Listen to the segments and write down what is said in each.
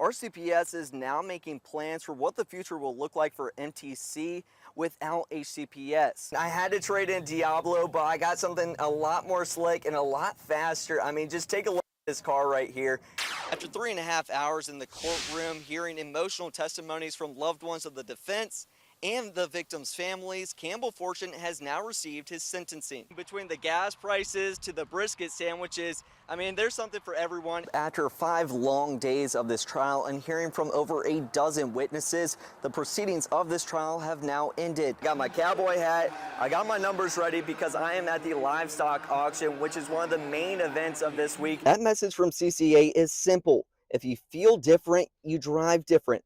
RCPS is now making plans for what the future will look like for MTC without HCPS. I had to trade in Diablo, but I got something a lot more slick and a lot faster. I mean, just take a look at this car right here. After 3.5 hours in the courtroom, hearing emotional testimonies from loved ones of the defense and the victims' families, Campbell Fortune has now received his sentencing. Between the gas prices to the brisket sandwiches, I mean, there's something for everyone. After 5 long days of this trial and hearing from over a dozen witnesses, the proceedings of this trial have now ended. Got my cowboy hat, I got my numbers ready because I am at the livestock auction, which is one of the main events of this week. That message from CCA is simple. If you feel different, you drive different.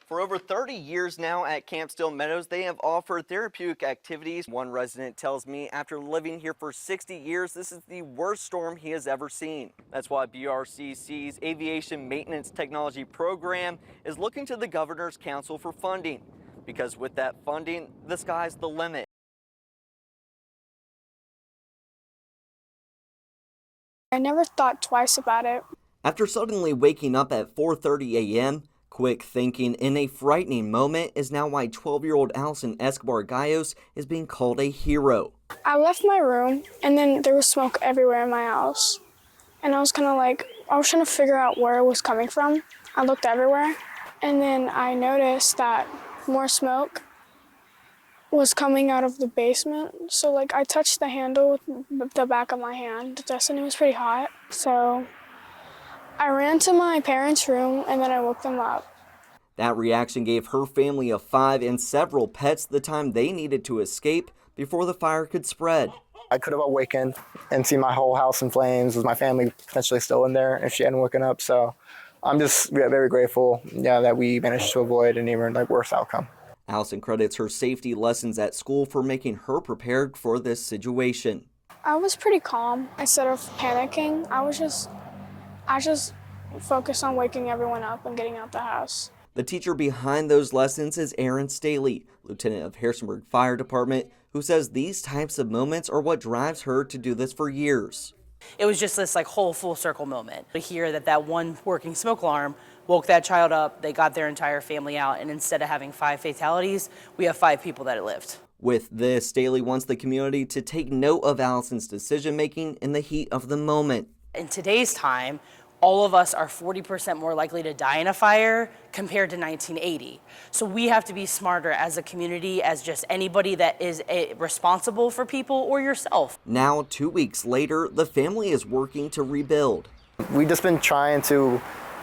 For over 30 years now at Camp Still Meadows, they have offered therapeutic activities. One resident tells me after living here for 60 years, this is the worst storm he has ever seen. That's why BRCC's Aviation Maintenance Technology Program is looking to the Governor's Council for funding, because with that funding, the sky's the limit. I never thought twice about it. After suddenly waking up at 4:30 a.m., quick thinking in a frightening moment is now why 12-year-old Allison Escobar Gallos is being called a hero. I left my room and then there was smoke everywhere in my house. And I was kind of like, I was trying to figure out where it was coming from. I looked everywhere and then I noticed that more smoke was coming out of the basement. So like I touched the handle with the back of my hand just and it was pretty hot. So I ran to my parents' room and then I woke them up. That reaction gave her family of 5 and several pets the time they needed to escape before the fire could spread. I could have awakened and seen my whole house in flames with my family potentially still in there if she hadn't woken up. So I'm just very grateful that we managed to avoid an even worse outcome. Allison credits her safety lessons at school for making her prepared for this situation. I was pretty calm. Instead of panicking, I just focused on waking everyone up and getting out the house. The teacher behind those lessons is Aaron Staley, lieutenant of Harrisonburg Fire Department, who says these types of moments are what drives her to do this for years. It was just this whole full circle moment. To hear that one working smoke alarm woke that child up, they got their entire family out, and instead of having 5 fatalities, we have 5 people that lived. With this, Staley wants the community to take note of Allison's decision making in the heat of the moment. In today's time, all of us are 40% more likely to die in a fire compared to 1980. So we have to be smarter as a community, as just anybody that is responsible for people or yourself. Now, 2 weeks later, the family is working to rebuild. We've just been trying to,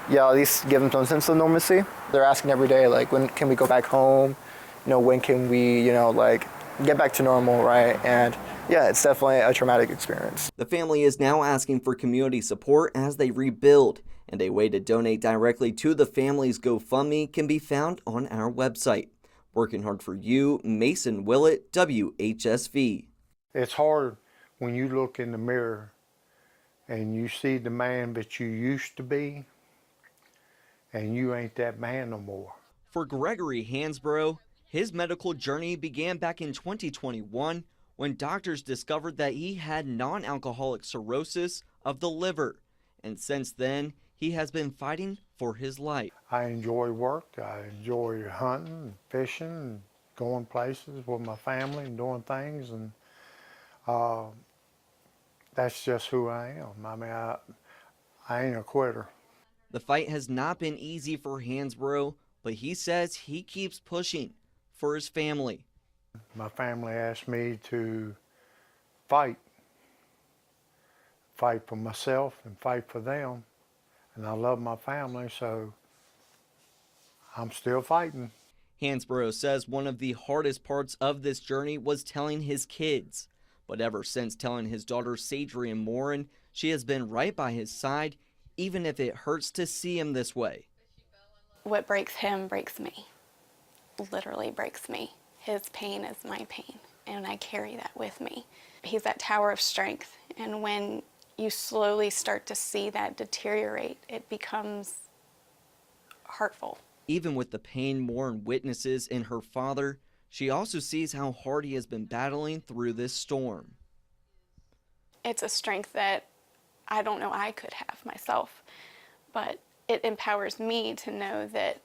at least give them some sense of normalcy. They're asking every day, when can we go back home? When can we, get back to normal, right? And yeah, it's definitely a traumatic experience. The family is now asking for community support as they rebuild, and a way to donate directly to the family's GoFundMe can be found on our website. Working hard for you, Mason Willett, WHSV. It's hard when you look in the mirror and you see the man that you used to be, and you ain't that man no more. For Gregory Hansborough, his medical journey began back in 2021 when doctors discovered that he had non-alcoholic cirrhosis of the liver. And since then, he has been fighting for his life. I enjoy work. I enjoy hunting, fishing, going places with my family and doing things. And that's just who I am. I mean, I ain't a quitter. The fight has not been easy for Hansborough, but he says he keeps pushing for his family. My family asked me to fight for myself and fight for them. And I love my family, so I'm still fighting. Hansborough says one of the hardest parts of this journey was telling his kids. But ever since telling his daughter Sadrian Morin, she has been right by his side, even if it hurts to see him this way. What breaks him breaks me. Literally breaks me. His pain is my pain, and I carry that with me. He's that tower of strength, and when you slowly start to see that deteriorate, it becomes hurtful. Even with the pain Morin witnesses in her father, she also sees how hard he has been battling through this storm. It's a strength that I don't know I could have myself, but it empowers me to know that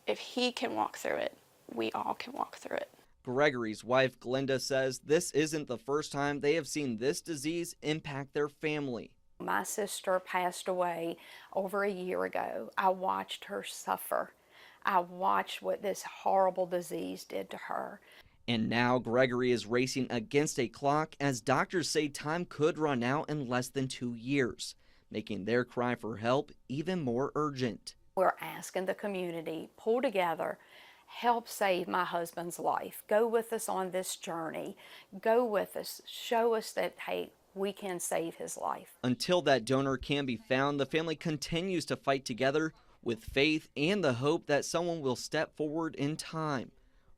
if he can walk through it, we all can walk through it. Gregory's wife, Glenda, says this isn't the first time they have seen this disease impact their family. My sister passed away over a year ago. I watched her suffer. I watched what this horrible disease did to her. And now Gregory is racing against a clock as doctors say time could run out in less than 2 years, making their cry for help even more urgent. We're asking the community, pull together, help save my husband's life. Go with us on this journey. Go with us. Show us that, hey, we can save his life. Until that donor can be found, the family continues to fight together with faith and the hope that someone will step forward in time.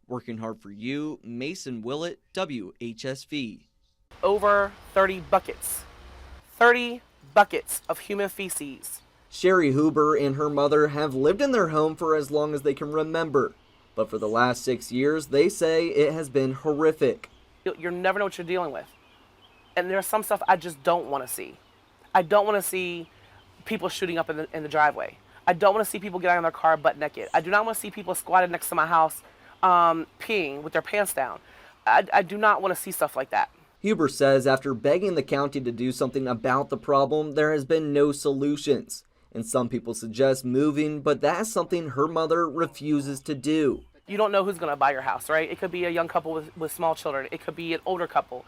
Working hard for you, Mason Willett, WHSV. Over 30 buckets. 30 buckets of human feces. Sherry Huber and her mother have lived in their home for as long as they can remember. But for the last 6 years, they say it has been horrific. You never know what you're dealing with. And there's some stuff I just don't want to see. I don't want to see people shooting up in the driveway. I don't want to see people get out of their car butt naked. I do not want to see people squatted next to my house peeing with their pants down. I do not want to see stuff like that. Huber says after begging the county to do something about the problem, there has been no solutions. And some people suggest moving, but that's something her mother refuses to do. You don't know who's going to buy your house, right? It could be a young couple with small children. It could be an older couple.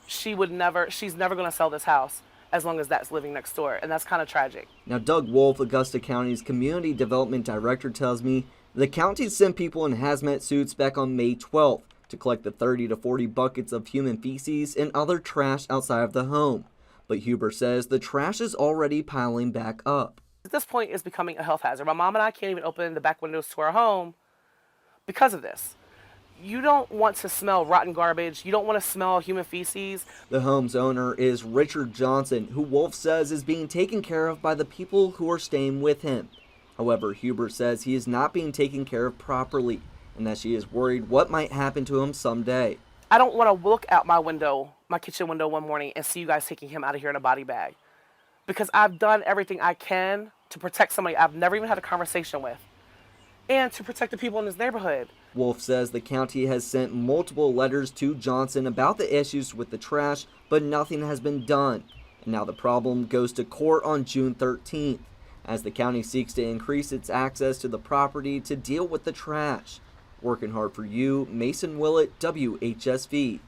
She's never going to sell this house as long as that's living next door, and that's kind of tragic. Now, Doug Wolf, Augusta County's Community Development Director, tells me the county sent people in hazmat suits back on May 12th to collect the 30 to 40 buckets of human feces and other trash outside of the home. But Huber says the trash is already piling back up. At this point, it's becoming a health hazard. My mom and I can't even open the back windows to our home because of this. You don't want to smell rotten garbage. You don't want to smell human feces. The home's owner is Richard Johnson, who Wolf says is being taken care of by the people who are staying with him. However, Huber says he is not being taken care of properly and that she is worried what might happen to him someday. I don't want to look out my window, my kitchen window one morning and see you guys taking him out of here in a body bag. Because I've done everything I can to protect somebody I've never even had a conversation with and to protect the people in this neighborhood. Wolf says the county has sent multiple letters to Johnson about the issues with the trash, but nothing has been done. And now the problem goes to court on June 13th, as the county seeks to increase its access to the property to deal with the trash. Working hard for you, Mason Willett, WHSV.